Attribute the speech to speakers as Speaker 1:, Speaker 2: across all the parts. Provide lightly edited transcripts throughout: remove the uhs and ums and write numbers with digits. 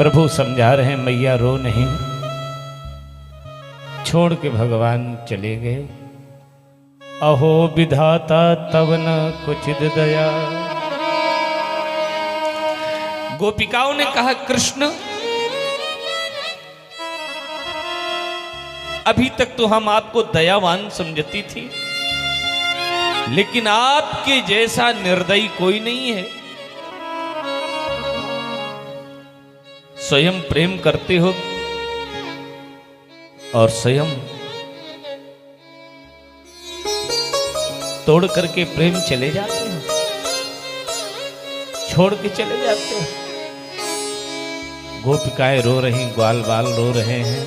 Speaker 1: प्रभु समझा रहे हैं मैया रो नहीं। छोड़ के भगवान चले गए। अहो विधाता तब न कुचित दया। गोपिकाओं ने कहा कृष्ण अभी तक तो हम आपको दयावान समझती थी, लेकिन आपके जैसा निर्दयी कोई नहीं है। स्वयं प्रेम करते हो और स्वयं तोड़ करके प्रेम चले जाते हो, छोड़ के चले जाते हो। गोपिकाएं रो रही, ग्वाल बाल रो रहे हैं।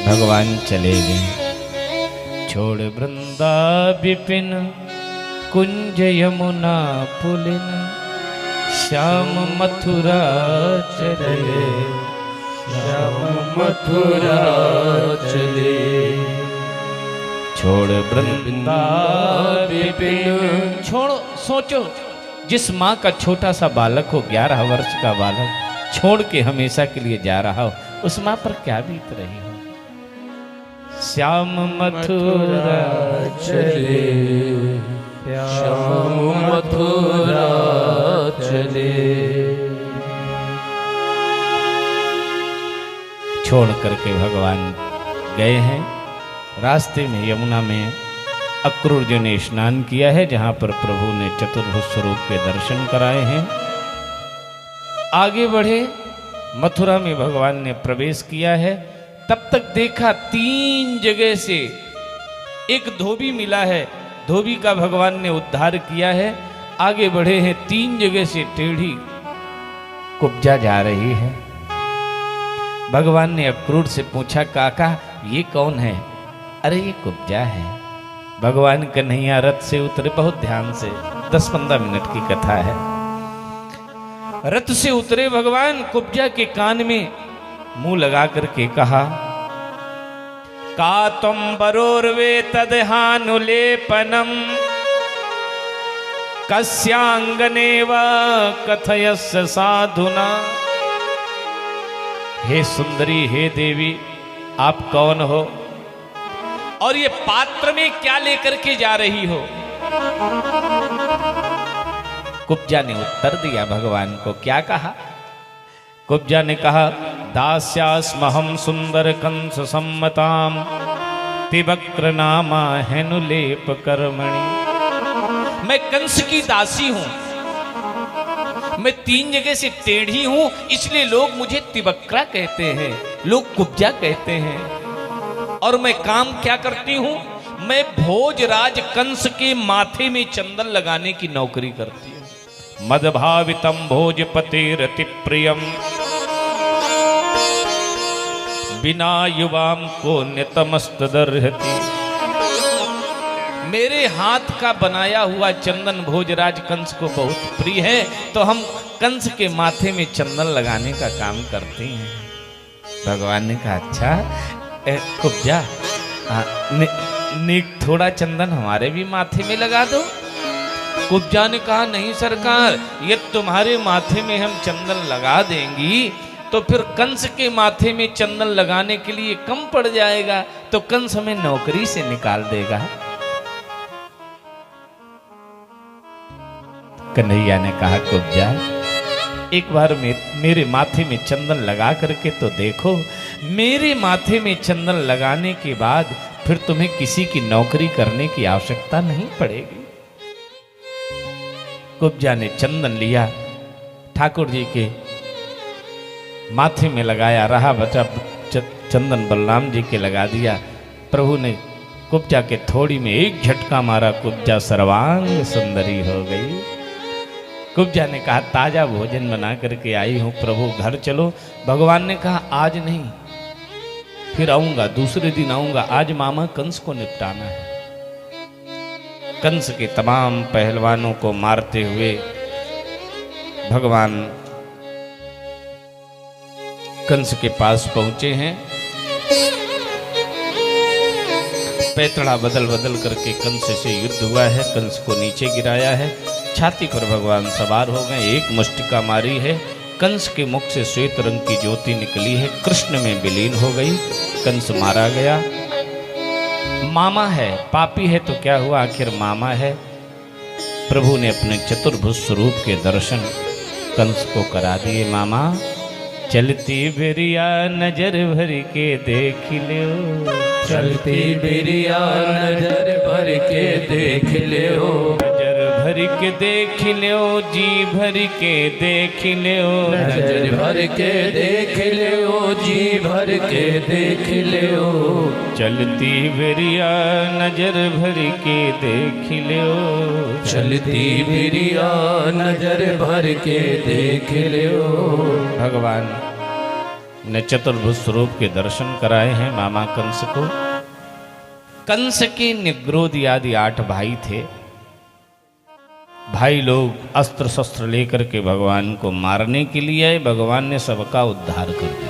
Speaker 1: भगवान चले गए। छोड़ वृंदा विपिन कुंज यमुना पुलिन, श्याम मथुरा चले, श्याम मथुरा चले। छोड़ वृंदा विपिन। छोड़ो, सोचो जिस माँ का छोटा सा बालक हो, 11 वर्ष का बालक छोड़ के हमेशा के लिए जा रहा हो, उस माँ पर क्या बीत रही हो। श्याम मथुरा चले, श्याम मथुरा चले। छोड़ करके भगवान गए हैं। रास्ते में यमुना में अक्रूर जी ने स्नान किया है, जहां पर प्रभु ने चतुर्भुज स्वरूप के दर्शन कराए हैं। आगे बढ़े, मथुरा में भगवान ने प्रवेश किया है। तब तक देखा 3 जगह से एक धोबी मिला है, धोबी का भगवान ने उद्धार किया है। आगे बढ़े हैं, 3 जगह से टेढ़ी कुब्जा जा रही है। भगवान ने अक्रूर से पूछा काका ये कौन है? अरे ये कुब्जा है। भगवान कन्हैया रथ से उतरे, बहुत ध्यान से, 10-15 मिनट की कथा है। रथ से उतरे भगवान, कुब्जा के कान में मुंह लगा करके कहा का तुम बरोर्वे तदहानुलेपनम कस्यांगनेव कथयस्य साधुना। हे सुंदरी, हे देवी, आप कौन हो और ये पात्र में क्या लेकर के जा रही हो? कुब्जा ने उत्तर दिया भगवान को। क्या कहा? कुब्जा ने कहा दास्यास्महं सुंदर कंस सम्मताम तिवक्र नामा हेनुलेप कर्मणि। मैं कंस की दासी हूं, मैं 3 जगह से टेढ़ी हूं, इसलिए लोग मुझे तिवक्रा कहते हैं, लोग कुब्जा कहते हैं। और मैं काम क्या करती हूं? मैं भोजराज कंस के माथे में चंदन लगाने की नौकरी करती हूं। मदभावितम भोजपतेरति प्रियम बिना युवाम को नितमस्तदर्हति। मेरे हाथ का बनाया हुआ चंदन भोजराज कंस को बहुत प्रिय है, तो हम कंस के माथे में चंदन लगाने का काम करते हैं। भगवान ने कहा अच्छा कुब्जा, थोड़ा चंदन हमारे भी माथे में लगा दो। कुब्जा ने कहा नहीं सरकार, ये तुम्हारे माथे में हम चंदन लगा देंगी तो फिर कंस के माथे में चंदन लगाने के लिए कम पड़ जाएगा, तो कंस हमें नौकरी से निकाल देगा। कन्हैया ने कहा कुब्जा एक बार मेरे माथे में चंदन लगा करके तो देखो। मेरे माथे में चंदन लगाने के बाद फिर तुम्हें किसी की नौकरी करने की आवश्यकता नहीं पड़ेगी। कुब्जा ने चंदन लिया, ठाकुर जी के माथे में लगाया, रहा बचा चंदन बलराम जी के लगा दिया। प्रभु ने कुब्जा के थोड़ी में एक झटका मारा, कुब्जा सर्वांग सुंदरी हो गई। कुब्जा ने कहा ताजा भोजन बना करके आई हूं प्रभु, घर चलो। भगवान ने कहा आज नहीं, फिर आऊंगा, दूसरे दिन आऊंगा, आज मामा कंस को निपटाना है। कंस के तमाम पहलवानों को मारते हुए भगवान कंस के पास पहुंचे हैं। पैतड़ा बदल बदल करके कंस से युद्ध हुआ है, कंस को नीचे गिराया है, छाती पर भगवान सवार हो गए, एक मुष्टिका मारी है, कंस के मुख से श्वेत रंग की ज्योति निकली है, कृष्ण में विलीन हो गई, कंस मारा गया। मामा है, पापी है तो क्या हुआ, आखिर मामा है। प्रभु ने अपने चतुर्भुज स्वरूप के दर्शन कंस को करा दिए। मामा चलती बिरिया नजर भर के देख लो,
Speaker 2: चलती बिरिया नजर भर के देख लो,
Speaker 1: नजर भर के देख लो, जी भर के देख लो,
Speaker 2: नजर भर के देख लो, जी भर के देख लो,
Speaker 1: चलती बिरिया नजर भर के देख लो,
Speaker 2: चलती बिरिया नजर भर के देख लो।
Speaker 1: भगवान ने चतुर्भुज स्वरूप के दर्शन कराए हैं मामा कंस को। कंस के निग्रोध आदि 8 भाई थे। भाई लोग अस्त्र शस्त्र लेकर के भगवान को मारने के लिए आए, भगवान ने सबका उद्धार कर दिया।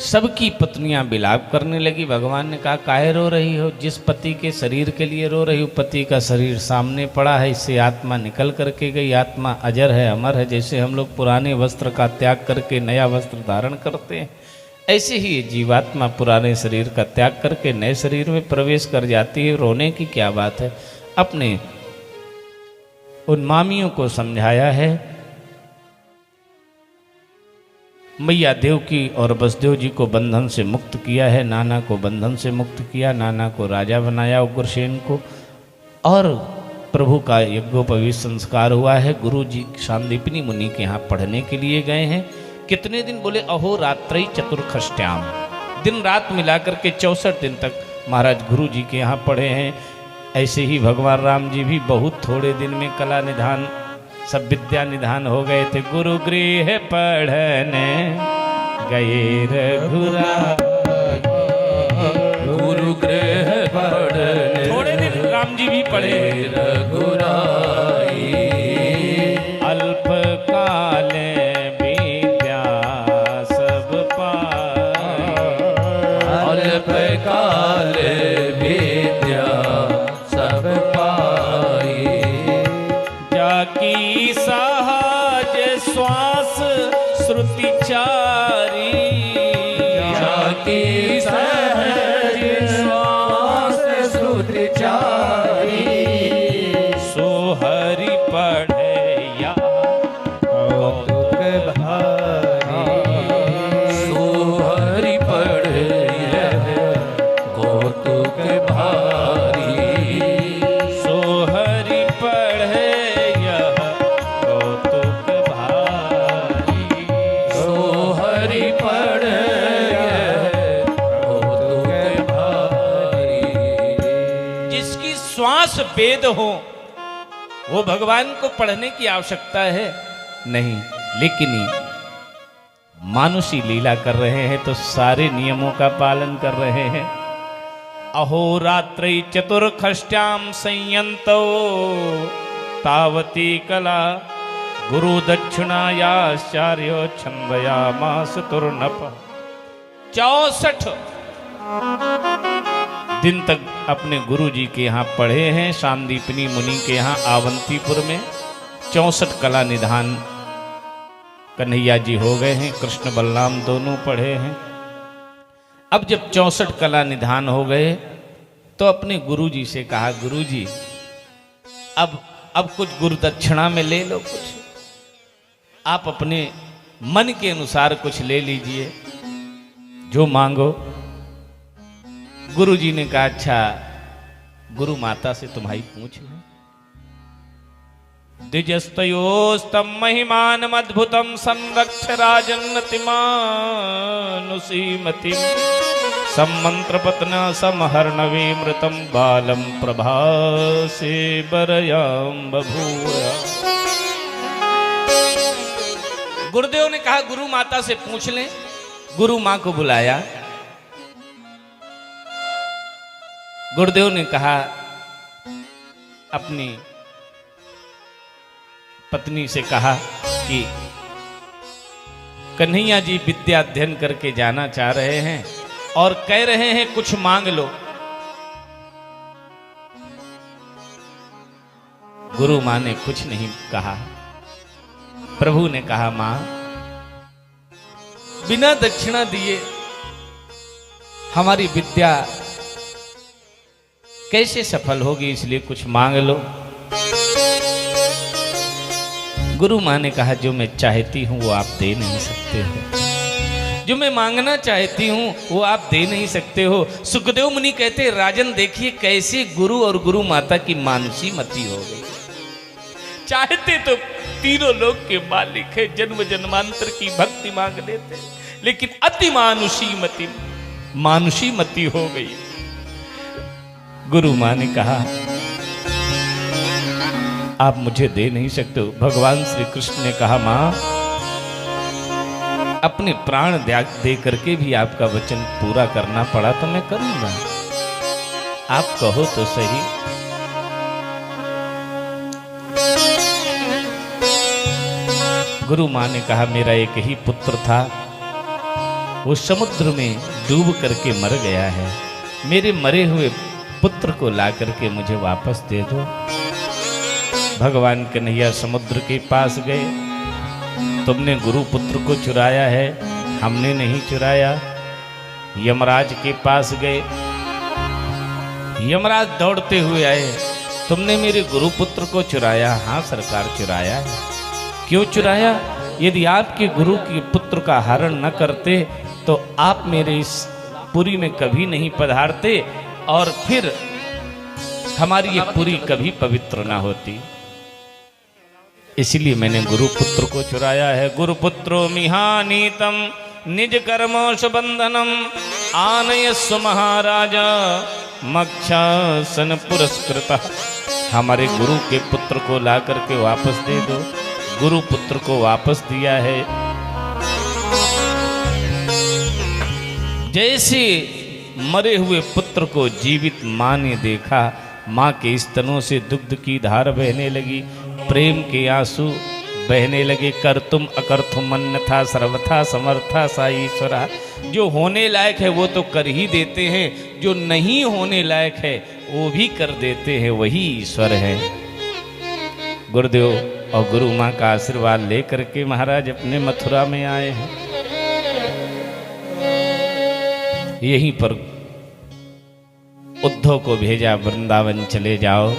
Speaker 1: सबकी पत्नियां विलाप करने लगी। भगवान ने कहा काहे रो रही हो, जिस पति के शरीर के लिए रो रही हो, पति का शरीर सामने पड़ा है, इससे आत्मा निकल करके गई, आत्मा अजर है, अमर है। जैसे हम लोग पुराने वस्त्र का त्याग करके नया वस्त्र धारण करते हैं, ऐसे ही जीवात्मा पुराने शरीर का त्याग करके नए शरीर में प्रवेश कर जाती है। रोने की क्या बात है। अपने उन मामियों को समझाया है। मैया देवकी और वसुदेव जी को बंधन से मुक्त किया है, नाना को बंधन से मुक्त किया, नाना को राजा बनाया उग्रसेन को, और प्रभु का यज्ञोपवीत संस्कार हुआ है। गुरु जी सांदीपनी मुनि के यहाँ पढ़ने के लिए गए हैं। कितने दिन बोले, अहो रात्रि चतुर्खष्ट्याम, दिन रात मिलाकर के 64 दिन तक महाराज गुरु जी के यहाँ पढ़े हैं। ऐसे ही भगवान राम जी भी बहुत थोड़े दिन में कला निधान, सब विद्या निधान हो गए थे। गुरु गृह पढ़ने गए रघुराई,
Speaker 2: गुरु गृह पढ़ने
Speaker 1: थोड़े दिन राम जी भी पढ़े।
Speaker 2: रघुराई,
Speaker 1: अल्प काल विद्या सब पाई,
Speaker 2: अल्प काल विद्या सब पाई,
Speaker 1: जाकी सहज श्वास श्रुति चारी,
Speaker 2: जाकी सहज श्वास श्रुति चारी,
Speaker 1: सो हरि पढ़या
Speaker 2: कौतुक भारी, सो हरि पढ़या कौतुक भारी,
Speaker 1: सो हरि पढ़या कौतुक भारी,
Speaker 2: सो हरि पढ़या कौतुक भारी।
Speaker 1: जिसकी श्वास वेद हो वो भगवान को पढ़ने की आवश्यकता है नहीं, लेकिन मानुषी लीला कर रहे हैं तो सारे नियमों का पालन कर रहे हैं। अहोरात्रि चतुर्खष्ट्याम संयंतो तावती कला, गुरु दक्षिणायाश्चार्यो छंदयामास तुर्नप। 64 दिन तक अपने गुरु जी के यहाँ पढ़े हैं, सांदीपनी मुनि के यहाँ आवंतीपुर में। 64 कला निधान कन्हैया जी हो गए हैं, कृष्ण बलराम दोनों पढ़े हैं। अब जब 64 कला निधान हो गए तो अपने गुरु जी से कहा, गुरु जी अब कुछ गुरु दक्षिणा में ले लो, कुछ आप अपने मन के अनुसार कुछ ले लीजिए, जो मांगो। गुरु जी ने कहा, अच्छा गुरु माता से तुम्हारी पूछ लो। द्विजस्तयोस्तम महिमानम अद्भुतम संरक्ष राजन्नतिमानुषीमतिम, सम्मंत्र पत्न समहर्णवे मृतम बालम प्रभासे बरयाम बभूया। गुरुदेव ने कहा गुरु माता से पूछ लें। गुरु मां को बुलाया। गुरुदेव ने कहा अपनी पत्नी से कहा कि कन्हैया जी विद्या अध्ययन करके जाना चाह रहे हैं और कह रहे हैं कुछ मांग लो। गुरु माँ ने कुछ नहीं कहा। प्रभु ने कहा, माँ बिना दक्षिणा दिए हमारी विद्या कैसे सफल होगी, इसलिए कुछ मांग लो। गुरु माँ ने कहा, जो मैं चाहती हूं वो आप दे नहीं सकते हो, जो मैं मांगना चाहती हूं वो आप दे नहीं सकते हो। सुखदेव मुनि कहते, राजन देखिए कैसे गुरु और गुरु माता की मानुषी मति हो गई। चाहते तो तीनों लोक के मालिक है, जन्म जन्मांतर की भक्ति मांग लेते, लेकिन अति मानुषी मति हो गई। गुरु माँ ने कहा, आप मुझे दे नहीं सकते हो। भगवान श्री कृष्ण ने कहा, माँ अपने प्राण दे करके भी आपका वचन पूरा करना पड़ा तो मैं करूंगा, आप कहो तो सही। गुरु माँ ने कहा, मेरा एक ही पुत्र था, वो समुद्र में डूब करके मर गया है, मेरे मरे हुए पुत्र को ला करके मुझे वापस दे दो। भगवान कन्हैया समुद्र के पास गए, तुमने गुरु पुत्र को चुराया है, हमने नहीं चुराया। यमराज के पास गए, यमराज दौड़ते हुए आए, तुमने मेरे गुरु पुत्र को चुराया। हाँ सरकार, चुराया है। क्यों चुराया? यदि आपके गुरु के पुत्र का हरण न करते तो आप मेरे इस पुरी में कभी नहीं पधारते और फिर हमारी ये पुरी कभी पवित्र ना होती। इसलिए मैंने गुरु पुत्र को चुराया है। गुरुपुत्रो मिहानीतम निज कर्मोष बंधनम आनयस्व महाराजा मक्षासन पुरस्कृता। हमारे गुरु के पुत्र को ला करके वापस दे दो। गुरु पुत्र को वापस दिया है। जैसे मरे हुए पुत्र को जीवित मां ने देखा, मां के स्तनों से दुग्ध की धार बहने लगी, प्रेम के आंसू बहने लगे। कर तुम अकर्तुम अन्यथा सर्वथा समर्था सा ईश्वरा। जो होने लायक है वो तो कर ही देते हैं, जो नहीं होने लायक है वो भी कर देते हैं, वही ईश्वर है। गुरुदेव और गुरु माँ का आशीर्वाद लेकर के महाराज अपने मथुरा में आए हैं। यहीं पर उद्धव को भेजा, वृंदावन चले जाओ।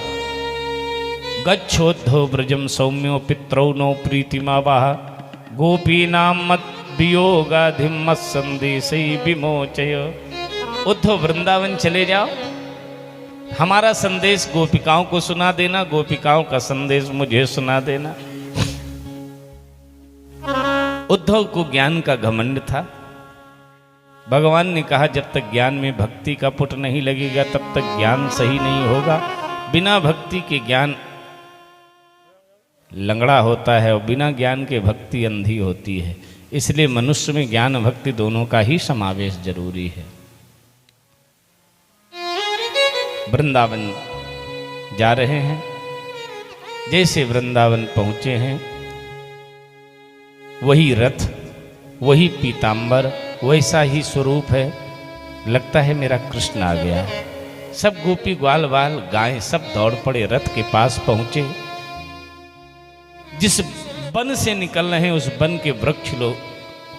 Speaker 1: गच्छोद्धव ब्रजम सौम्यो पित्रौ नो प्रीतिमावाह गोपीनाम मत वियोगाधिम मत संदेशै विमोचय। उद्धव वृंदावन चले जाओ, हमारा संदेश गोपिकाओं को सुना देना, गोपिकाओं का संदेश मुझे सुना देना। उद्धव को ज्ञान का घमंड था। भगवान ने कहा, जब तक ज्ञान में भक्ति का पुट नहीं लगेगा तब तक ज्ञान सही नहीं होगा। बिना भक्ति के ज्ञान लंगड़ा होता है और बिना ज्ञान के भक्ति अंधी होती है। इसलिए मनुष्य में ज्ञान भक्ति दोनों का ही समावेश जरूरी है। वृंदावन जा रहे हैं। जैसे वृंदावन पहुंचे हैं, वही रथ, वही पीतांबर, वैसा ही स्वरूप है। लगता है मेरा कृष्ण आ गया। सब गोपी ग्वाल वाल गाय सब दौड़ पड़े, रथ के पास पहुंचे। जिस वन से निकल रहे हैं उस वन के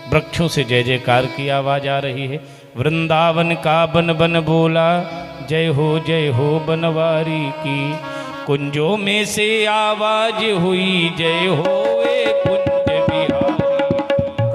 Speaker 1: वृक्षों से जय जयकार की आवाज आ रही है। वृंदावन का बन बन बोला, जय हो बनवारी की। कुंजों में से आवाज हुई, जय हो ए कुंज बिहारी।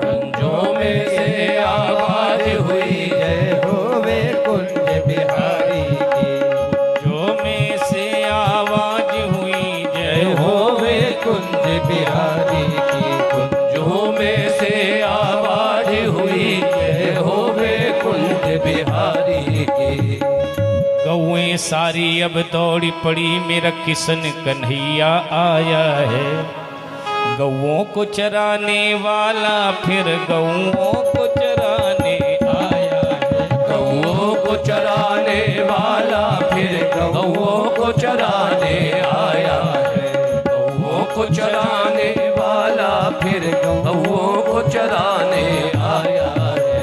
Speaker 2: कुंजों में से आवाज हुई, जय हो ए कुंज बिहारी की।
Speaker 1: कुंजों में से आवाज हुई, जय हो
Speaker 2: ए कुंज बिहारी की। कुंजों में से आवाज हुई, जय हो ए कुंज बिहारी की।
Speaker 1: गौएं सारी अब दौड़ी पड़ी, मेरा किशन कन्हैया आया है। गौओं को चराने वाला फिर गौओं को चराने आया है।
Speaker 2: गौओं को चराने वाला फिर गौओं को चराने आया है। गौओं को चराने वाला फिर गौओं को चराने आया है।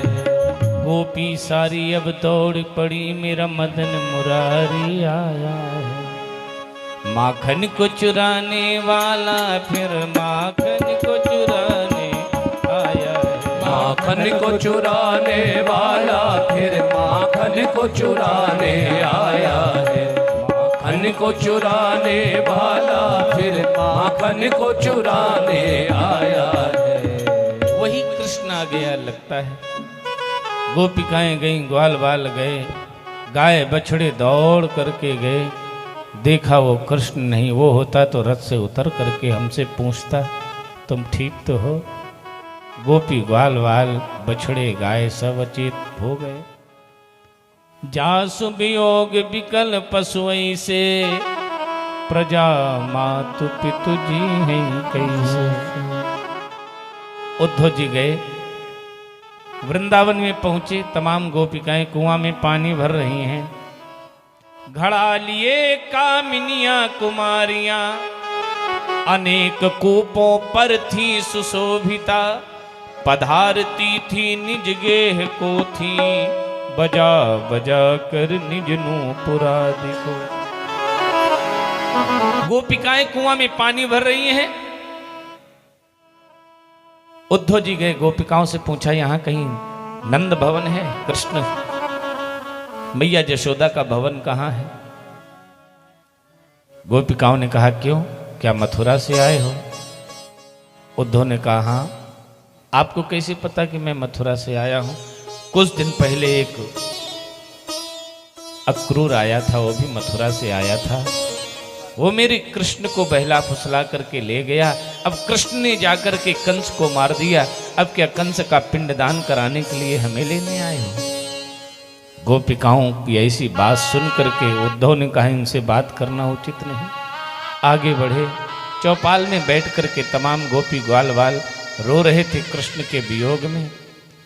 Speaker 1: गोपी सारी अब दौड़ पड़ी, मेरा मदन मुरारी आया है। माखन को चुराने वाला फिर माखन को चुराने आया है।
Speaker 2: माखन को चुराने वाला फिर माखन को चुराने आया है। माखन को चुराने वाला फिर माखन को चुराने आया है।
Speaker 1: वही कृष्ण आ गया लगता है। गोपिकाएं गईं, ग्वाल बाल गए, गाय बछड़े दौड़ करके गए। देखा वो कृष्ण नहीं, वो होता तो रथ से उतर करके हमसे पूछता तुम ठीक तो हो। गोपी ग्वाल बाल बछड़े गाय सब अचेत हो गए। जासु वियोग विकल पशुओं से प्रजा मातु पितु जी हैं कैसे। उद्धव जी गए, वृंदावन में पहुंचे। तमाम गोपिकाएं कुआं में पानी भर रही हैं। घड़ा लिए कामिनियां कुमारियां, अनेक कूपों पर थी सुशोभिता। पधारती थी निज गेह को थी, बजा बजा कर निज नूपुरादि को। गोपिकाएं कुआं में पानी भर रही हैं। उद्धव जी गए, गोपिकाओं से पूछा यहां कहीं नंद भवन है? कृष्ण मैया यशोदा का भवन कहां है? गोपिकाओं ने कहा क्यों, क्या मथुरा से आए हो? उद्धव ने कहा हाँ। आपको कैसे पता कि मैं मथुरा से आया हूं? कुछ दिन पहले एक अक्रूर आया था, वो भी मथुरा से आया था। वो मेरे कृष्ण को बहला फुसला करके ले गया। अब कृष्ण ने जाकर के कंस को मार दिया। अब क्या कंस का पिंडदान कराने के लिए हमें लेने आए हो? गोपिकाओं की ऐसी बात सुन करके उद्धव ने कहा इनसे बात करना उचित नहीं। आगे बढ़े, चौपाल में बैठ करके तमाम गोपी ग्वाल वाल रो रहे थे कृष्ण के वियोग में।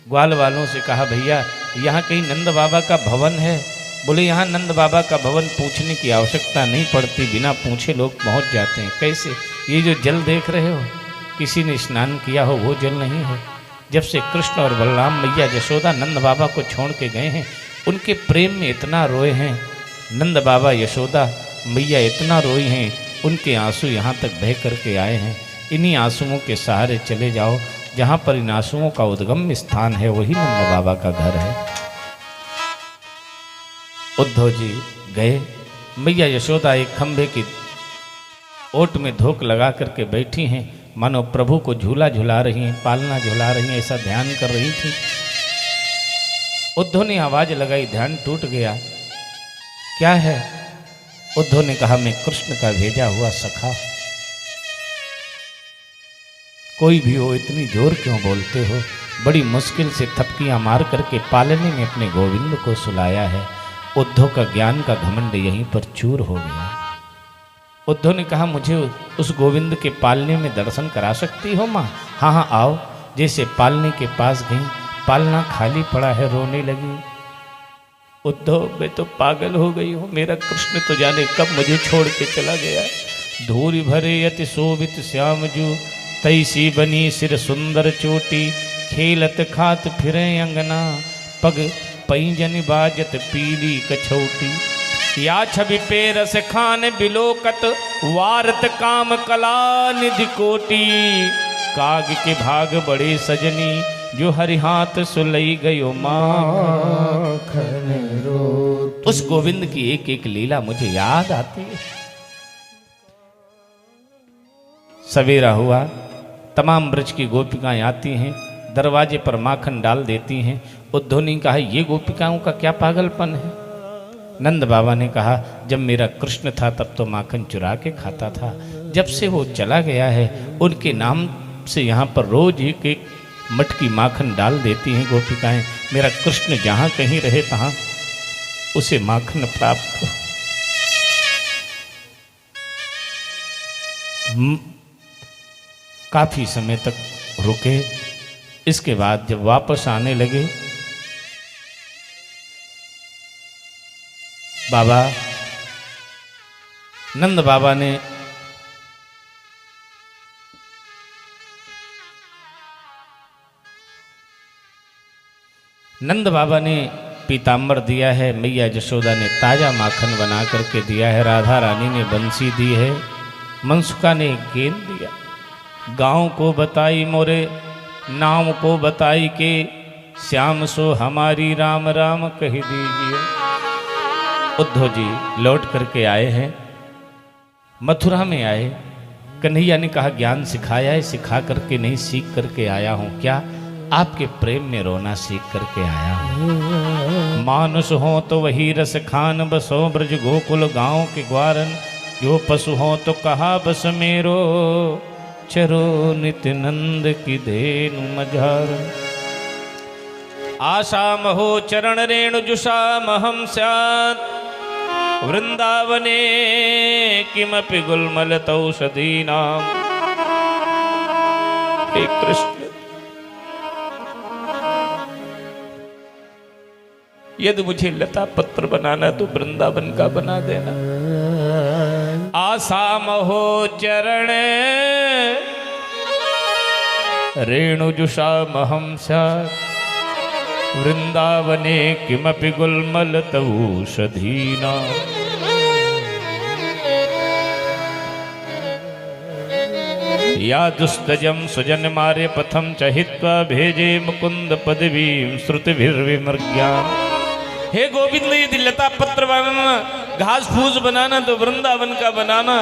Speaker 1: ग्वाल वालों से कहा भैया यहाँ कहीं नंद बाबा का भवन है? बोले यहाँ नंद बाबा का भवन पूछने की आवश्यकता नहीं पड़ती, बिना पूछे लोग पहुँच जाते हैं। कैसे? ये जो जल देख रहे हो, किसी ने स्नान किया हो वो जल नहीं है। जब से कृष्ण और बलराम मैया यशोदा नंद बाबा को छोड़ के गए हैं, उनके प्रेम में इतना रोए हैं। नंद बाबा यशोदा मैया इतना रोई हैं, उनके आंसू यहाँ तक बह करके आए हैं। इन्हीं आंसुओं के सहारे चले जाओ, जहाँ पर इन आंसुओं का उद्गम स्थान है वही नंद बाबा का घर है। उद्धव जी गए। मैया यशोदा एक खंभे की ओट में धोख लगा करके बैठी हैं, मानो प्रभु को झूला झुला रही हैं, पालना झुला रही हैं, ऐसा ध्यान कर रही थी। उद्धव ने आवाज लगाई, ध्यान टूट गया। क्या है? उद्धव ने कहा मैं कृष्ण का भेजा हुआ सखा। कोई भी हो, इतनी जोर क्यों बोलते हो? बड़ी मुश्किल से थपकियां मार करके पालने में अपने गोविंद को सुलाया है। उद्धव का ज्ञान का घमंड यहीं पर चूर हो गया। उद्धव ने कहा मुझे उस गोविंद के पालने में दर्शन करा सकती हो माँ? हाँ हाँ आओ। जैसे पालने के पास गई, पालना खाली पड़ा है, रोने लगी। उद्धव मैं तो पागल हो गई हूँ, मेरा कृष्ण तो जाने कब मुझे छोड़ के चला गया। धूरी भरे अति शोभित श्यामजू, तैसी बनी सिर सुंदर चोटी। खेलत खात फिरे अंगना, पग पैंजन बाजत पीली कछौटी। या छवि पेरस खान बिलोकत, वारत काम कला निधि कोटि। काग के भाग बड़े सजनी, जो हरिहाथ सुलई गयो माखन रोटी। उस गोविंद की एक एक लीला मुझे याद आती है। सवेरा हुआ, तमाम ब्रज की गोपिकाएं आती हैं, दरवाजे पर माखन डाल देती हैं। उद्धव ने कहा ये गोपिकाओं का क्या पागलपन है? नंद बाबा ने कहा जब मेरा कृष्ण था तब तो माखन चुरा के खाता था, जब से वो चला गया है उनके नाम से यहाँ पर रोज एक एक मटकी माखन डाल देती हैं गोपिकाएं। मेरा कृष्ण जहाँ कहीं रहे तहाँ उसे माखन प्राप्त हो। काफी समय तक रुके। इसके बाद जब वापस आने लगे, बाबा नंद बाबा ने पीताम्बर दिया है, मैया यशोदा ने ताजा माखन बना करके दिया है, राधा रानी ने बंसी दी है, मनसुखा ने गेंद दिया। गाँव को बताई मोरे नाम को बताई के, श्याम सो हमारी राम राम कह दीजिए। उद्धव जी लौट करके आए हैं, मथुरा में आए। कन्हैया ने कहा ज्ञान सिखाया है, सिखा करके नहीं सीख करके आया हूँ। क्या? आपके प्रेम में रोना सीख करके आया हूँ। मानुष हो तो वही रस खान, बसो ब्रज गोकुल गांव के ग्वारन। जो पशु हो तो कहा बस मेरो, चरो नित्य नंद की धेनु मझार। आशा महो चरण रेणु जुषाम हम स्यात्, वृंदावने किमपि गुलमल तौषधीनाम। हे कृष्ण, यदि मुझे लता पत्र बनाना तो वृंदावन का बना देना। आशा महो चरण रेणुजुषा महम स्यात्, वृंदावने किमपि गुलमल तौषधीना। या दुस्तजम सुजन मारे पथम चहित्वा, भेजे मुकुंद पदवीं श्रुतिभिर्विमर्ग्याम्। हे गोविंद, यदि लता पत्र बनाना, घास फूस बनाना तो वृंदावन का बनाना,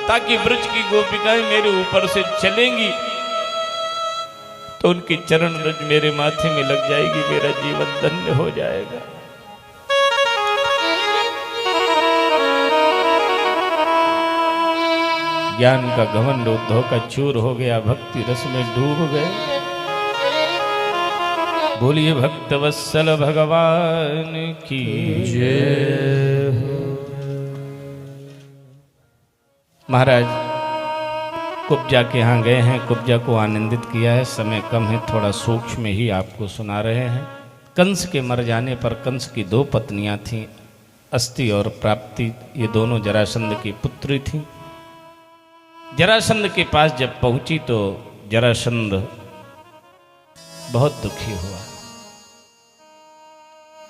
Speaker 1: ताकि ब्रज की गोपिकाएं मेरे ऊपर से चलेंगी तो उनकी चरण रज मेरे माथे में लग जाएगी, मेरा जीवन धन्य हो जाएगा। ज्ञान का घमंड उद्धव का चूर हो गया, भक्ति रस में डूब गए। बोलिए भक्त वत्सल भगवान की जय हो। महाराज कुब्जा के यहाँ गए हैं, कुब्जा को आनंदित किया है। समय कम है, थोड़ा सूक्ष्म ही आपको सुना रहे हैं। कंस के मर जाने पर कंस की 2 पत्नियां थीं, अस्ति और प्राप्ति। ये दोनों जरासंध की पुत्री थीं। जरासंध के पास जब पहुंची तो जरासंध बहुत दुखी हुआ।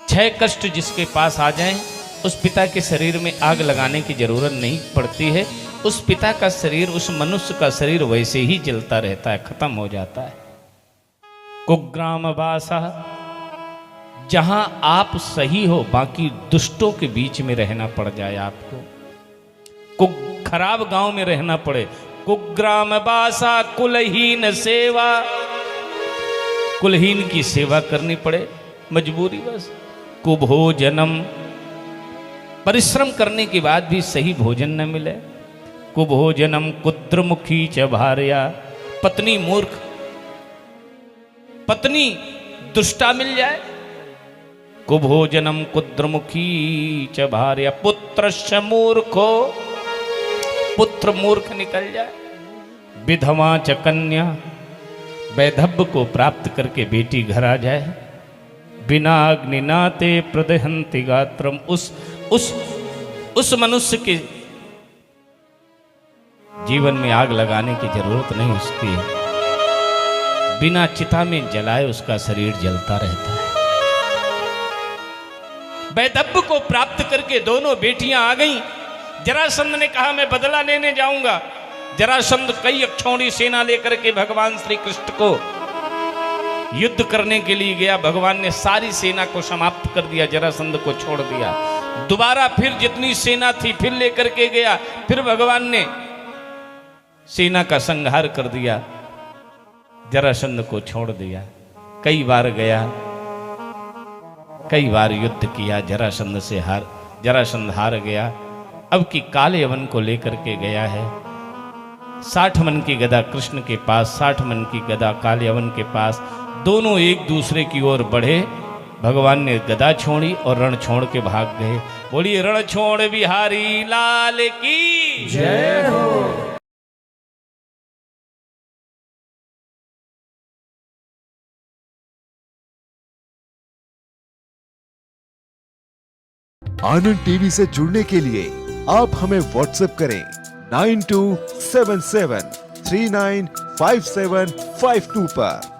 Speaker 1: 6 कष्ट जिसके पास आ जाएं, उस पिता के शरीर में आग लगाने की जरूरत नहीं पड़ती है। उस पिता का शरीर, उस मनुष्य का शरीर वैसे ही जलता रहता है, खत्म हो जाता है। कुग्राम वासा, जहां आप सही हो, बाकी दुष्टों के बीच में रहना पड़ जाए आपको, खराब गांव में रहना पड़े। कुग्राम वासा कुलहीन सेवा, कुलहीन की सेवा करनी पड़े, मजबूरी बस। कुभोजनम, परिश्रम करने के बाद भी सही भोजन न मिले। कुभोजनम कुद्रमुखी च भार्या, पत्नी मूर्ख, पत्नी दुष्टा मिल जाए। कुभोजनम कुद्रमुखी च भार्या, पुत्रश्च मूर्खो, पुत्र मूर्ख निकल जाए। विधवा च कन्या, वैधव्य को प्राप्त करके बेटी घर आ जाए। बिना अग्निनाते प्रदहंति गात्रम, उस मनुष्य के जीवन में आग लगाने की जरूरत नहीं उसकी। बिना चिता में जलाए उसका शरीर जलता रहता है। वैधव्य को प्राप्त करके दोनों बेटियां आ गईं। जरासंध ने कहा मैं बदला लेने जाऊंगा। जरासंध कई अक्षौणी सेना लेकर के भगवान श्री कृष्ण को युद्ध करने के लिए गया। भगवान ने सारी सेना को समाप्त कर दिया, जरासंध को छोड़ दिया। दोबारा फिर जितनी सेना थी फिर लेकर के गया। फिर भगवान ने सेना का संहार कर दिया, जरासंध को छोड़ दिया। कई बार गया, कई बार युद्ध किया, जरासंध हार गया। अब की काले यवन को लेकर के गया है। 60 मन की गदा कृष्ण के पास, 60 मन की गदा काले यवन के पास। दोनों एक दूसरे की ओर बढ़े। भगवान ने गदा छोड़ी और रण छोड़ के भाग गए। बोलिए रण छोड़ बिहारी लाल की जय हो।
Speaker 3: आनंद टीवी से जुड़ने के लिए आप हमें व्हाट्सएप करें 9277395752 पर।